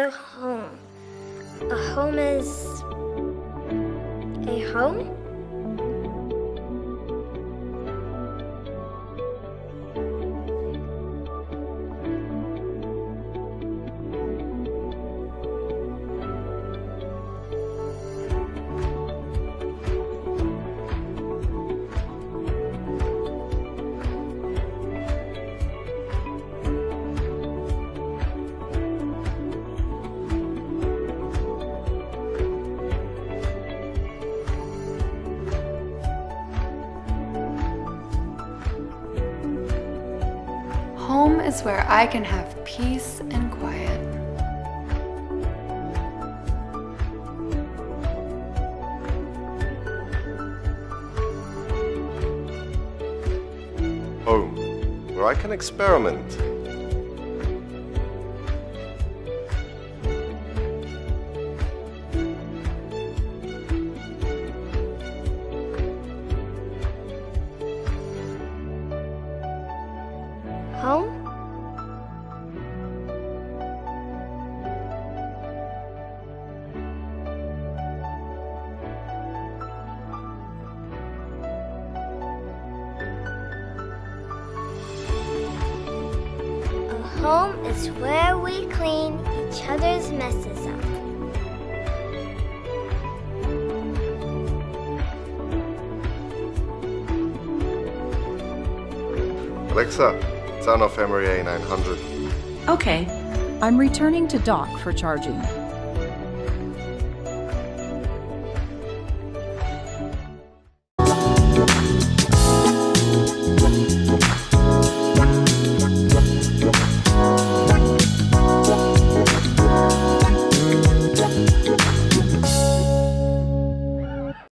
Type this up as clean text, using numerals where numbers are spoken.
So home. A home is a home? Home is where I can have peace and quiet. Home, where I can experiment. Home? A home is where we clean each other's messes up. Alexa, turn off Amarey A900. Okay, I'm returning to dock for charging.